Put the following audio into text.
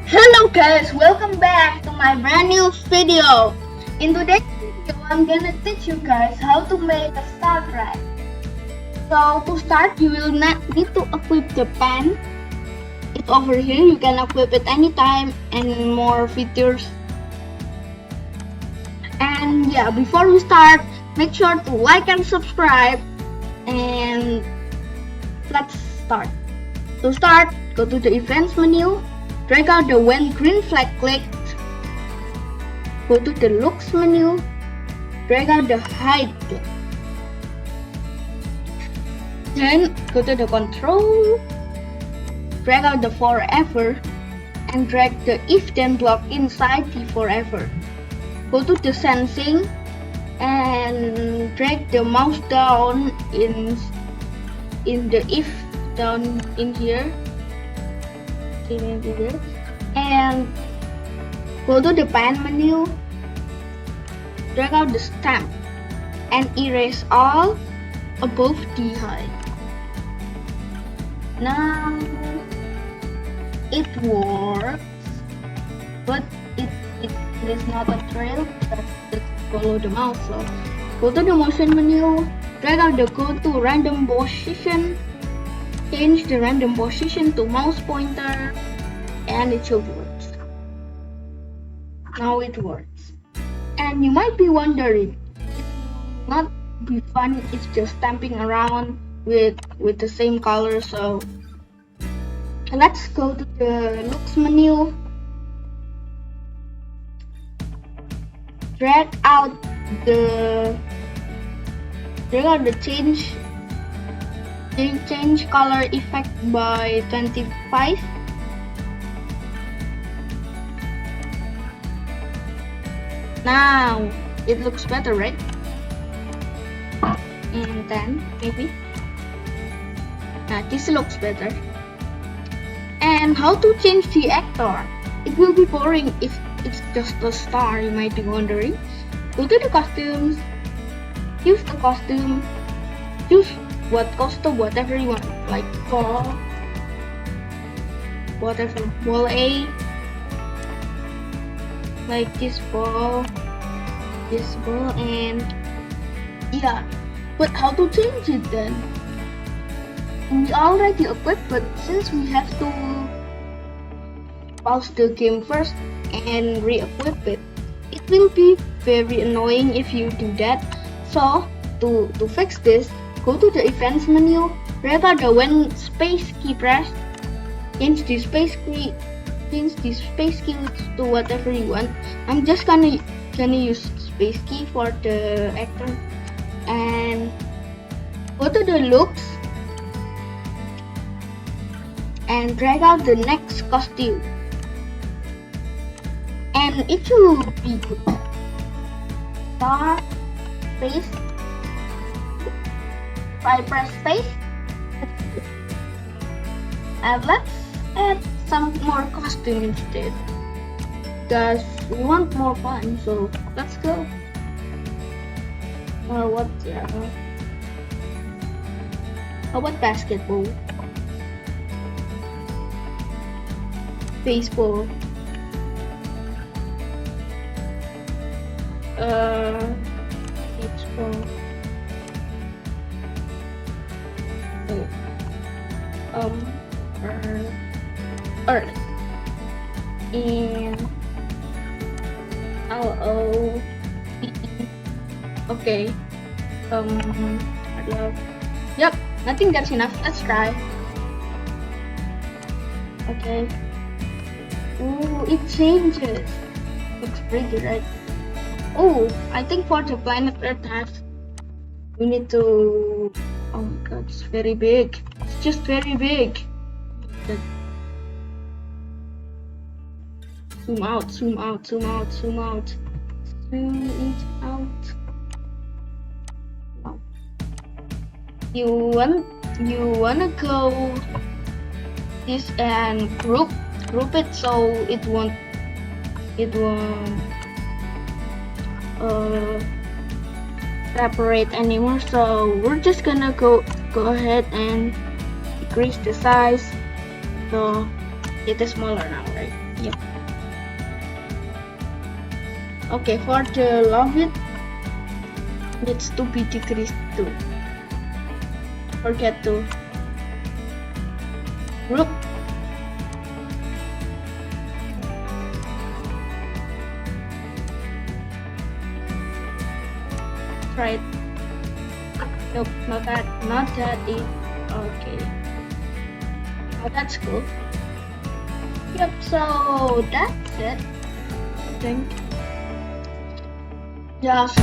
Hello guys, welcome back to my brand new video. In today's video, I'm gonna teach you guys how to make a star track. So to start, you will need to equip the pen. It's over here. You can equip it anytime and more features. And yeah, before we start, make sure to like and subscribe. And let's start. To start, go to the events menu. Drag out the when green flag clicked. Go to the looks menu. Drag out the hide click. Then go to the control. Drag out the forever and drag the if then block inside the forever. Go to the sensing and drag the mouse down in the if down in here. And go to the pen menu, drag out the stamp and erase all above the hide. Now it works, but it is not a trail. Just follow the mouse. So go to the motion menu, drag out the go to random position. Change the random position to mouse pointer and it should work. Now it works. And you might be wondering, it's not be fun, it's just stamping around with the same color. So let's go to the looks menu. Drag out the change color effect by 25. Now it looks better, right? And then maybe this looks better. And how to change the actor? It will be boring if it's just a star, you might be wondering. Go to the costumes, use the costume, choose what costume, whatever you want, like ball, whatever, ball A, like this ball, and yeah. But how to change it then? We already equipped, but since we have to pause the game first and re-equip it, it will be very annoying if you do that. So to fix this, go to the events menu, drag out the when space key pressed, change the space key to whatever you want. I'm just gonna use space key for the actor. And go to the looks and drag out the next costume. And it should be good. Star space. If I press space, and let's add some more costume instead, because we want more fun. So let's go. Or what? How about basketball, baseball, baseball. Earth and LOVE. Okay. Yep. I think that's enough. Let's try. Okay. Ooh, it changes. Looks pretty, right? Oh, I think for the planet Earth we need to. Oh my God, it's very big. It's just very big. Zoom out, zoom out, zoom out, zoom out. Zoom it out. No. You wanna go this and group it so it won't separate anymore. So we're just gonna go go ahead and decrease the size so it is smaller now, right? Yep. Okay, for the love it needs to be decreased too. Forget to group. Right. Nope, not that it. Okay. Oh, that's cool. Yep, so that's it. I think. Just